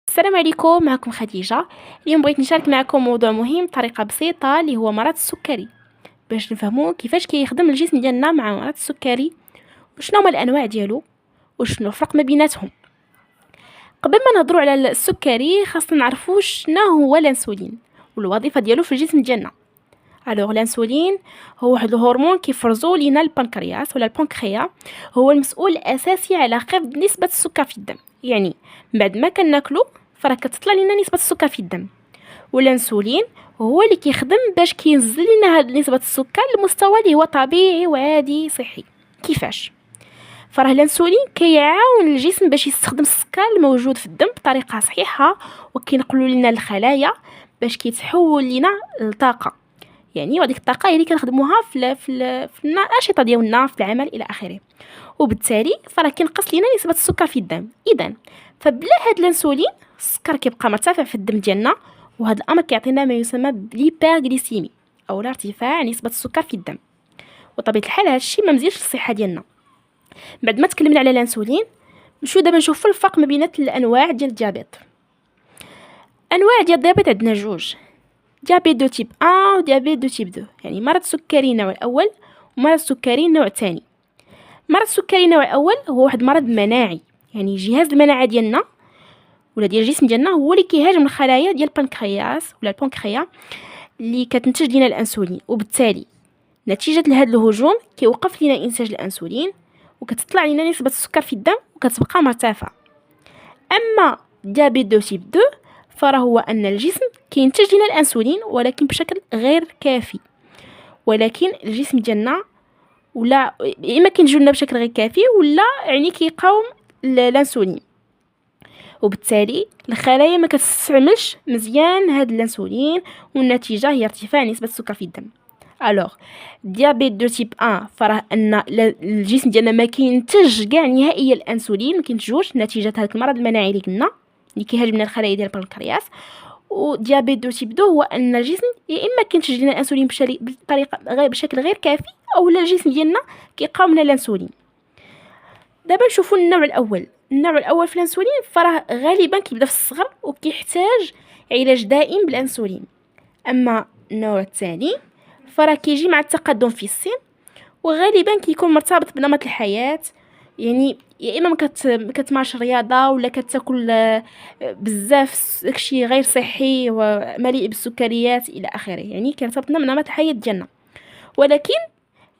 السلام عليكم، معكم خديجة. اليوم بغيت نشارك معكم موضوع مهم بطريقة بسيطة اللي هو مرض السكري، باش نفهموا كيفاش كيخدم الجسم ديالنا مع مرض السكري وشنو هما الانواع ديالو وشنو الفرق ما بيناتهم. قبل ما نهضروا على السكري خاصنا نعرفوا شنو هو الانسولين والوظيفة ديالو في الجسم ديالنا. الوغ الانسولين هو واحد الهرمون كيفرزو لينا البنكرياس ولا البنكريا، هو المسؤول الاساسي على خفض نسبة السكر في الدم. يعني بعد ما كناكلو فراه كتطلع لينا نسبة السكر في الدم، والانسولين هو اللي كيخدم باش كينزل لنا هاد نسبة السكر لمستوى اللي هو طبيعي وعادي صحي. كيفاش؟ فراه الانسولين كيعاون الجسم باش يستخدم السكر الموجود في الدم بطريقة صحيحة وكينقلو لنا الخلايا باش كيتحول لنا لطاقة. يعني وديك الطاقه هي اللي كنخدموها في الانشطه ديالنا في العمل الى اخره، وبالتالي فراه كينقص لينا نسبه السكر في الدم. اذا فبلا هاد الانسولين السكر كيبقى مرتفع في الدم ديالنا، وهذا الامر كيعطينا ما يسمى بالهيبرغليسيمي او ارتفاع نسبه السكر في الدم، وطبيعه الحال هذا الشيء ما مزيانش للصحه ديالنا. بعد ما تكلمنا على الانسولين نمشيو دابا نشوفوا الفرق ما بين الانواع ديال الديابيط. انواع ديال الديابيط عندنا جوج: ديابيت دو تيب 1 و ديابيت دو تيب 2، يعني مرض السكري النوع الاول ومرض السكري النوع الثاني. مرض السكري النوع الاول هو واحد مرض مناعي، يعني جهاز المناعه ديالنا ولا ديال الجسم ديالنا هو اللي كيهاجم الخلايا ديال البنكرياس ولا البنكريا اللي كتنتج لنا الانسولين، وبالتالي نتيجه لهذا الهجوم كيوقف لنا انتاج الانسولين وكتطلع لنا نسبه السكر في الدم وكتبقى مرتفعه. اما ديابيت دو تيب 2 فراه هو ان الجسم كينتج لنا الانسولين ولكن بشكل غير كافي، ولكن الجسم ديالنا ولا اما كينتج لنا بشكل غير كافي ولا يعني كيقاوم الانسولين، وبالتالي الخلايا ما كتستعملش مزيان هذا الانسولين والنتيجه هي ارتفاع نسبه السكر في الدم. الوغ ديابيت دو تيب 1 فراه ان الجسم ديالنا ما كينتج كاع نهائيا الانسولين، ما كينتجوش نتيجه هذا المرض المناعي اللي قلنا اللي كيهاجم من الخلايا ديال البنكرياس. وديابيت دو تيب 2 هو ان الجسم يا اما كينتج لنا الانسولين بشكل غير كافي او الجسم ديالنا كيقاوم لنا الانسولين. دابا نشوفوا النوع الاول. النوع الاول في الانسولين فراه غالبا كيبدا في الصغر وكيحتاج علاج دائم بالانسولين. اما النوع الثاني فراه كيجي مع التقدم في السن وغالبا كيكون مرتبط بنمط الحياه، يعني يا اما ما كتمارش رياضه ولا كتاكل بزاف داكشي غير صحي ومليء بالسكريات الى اخره، يعني كيرتبطنا بنمط الحياه ديالنا، ولكن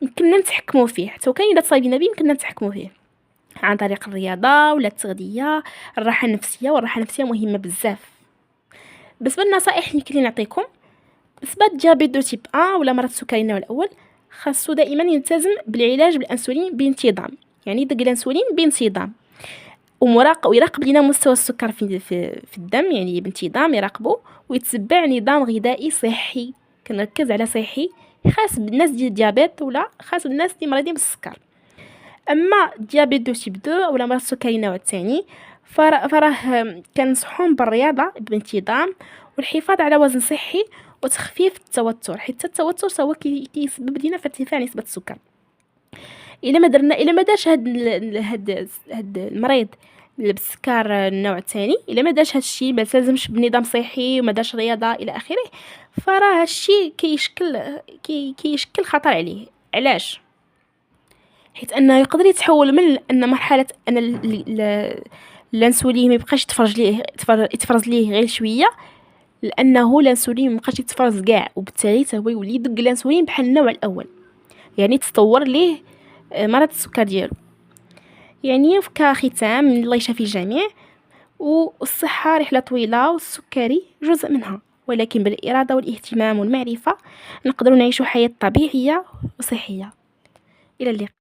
يمكننا نتحكموا فيه. حتى وكان اذا تصايبنا به يمكننا نتحكموا فيه عن طريق الرياضه ولا التغذيه، الراحه النفسيه، والراحه النفسيه مهمه بزاف. بالنسبه للنصائح يمكن لي نعطيكم بالنسبه للديابيت دو تيب 1 ولا مرض السكري النوع الاول، خاصو دائما يلتزم بالعلاج بالانسولين بانتظام، يعني يدق الانسولين بانتظام ويراقب لنا مستوى السكر في الدم، يعني بانتظام يراقبه ويتبع نظام غذائي صحي. كنركز على صحي خاص بالناس ديال الديابيت ولا خاص بالناس اللي مريضين بالسكر. اما ديابيت دو تيب 2 ولا مرض السكري النوع الثاني فراه كنصحهم بالرياضه بانتظام والحفاظ على وزن صحي وتخفيف التوتر، حيت التوتر هو كيسبب لنا في ارتفاع نسبه السكر. الا ما دارش هاد المريض بالسكر النوع الثاني، الا ما دارش هادشي، ما التزمش بنظام صحي وما دارش رياضه الى اخره، فراه هادشي كيشكل خطر عليه. علاش؟ حيت انه يقدر يتحول من ان مرحله ان الانسولين ما يبقاش يتفرز ليه غير شويه، لانه الانسولين ما بقاش يتفرز كاع، وبالتالي هو يولي يدق الانسولين بحال النوع الاول، يعني تطور ليه مرض السكر ديالو. يعني كختام الله يشافي الجميع، والصحه رحله طويله والسكري جزء منها، ولكن بالاراده والاهتمام والمعرفه نقدر نعيش حياه طبيعيه وصحيه. الى اللقاء.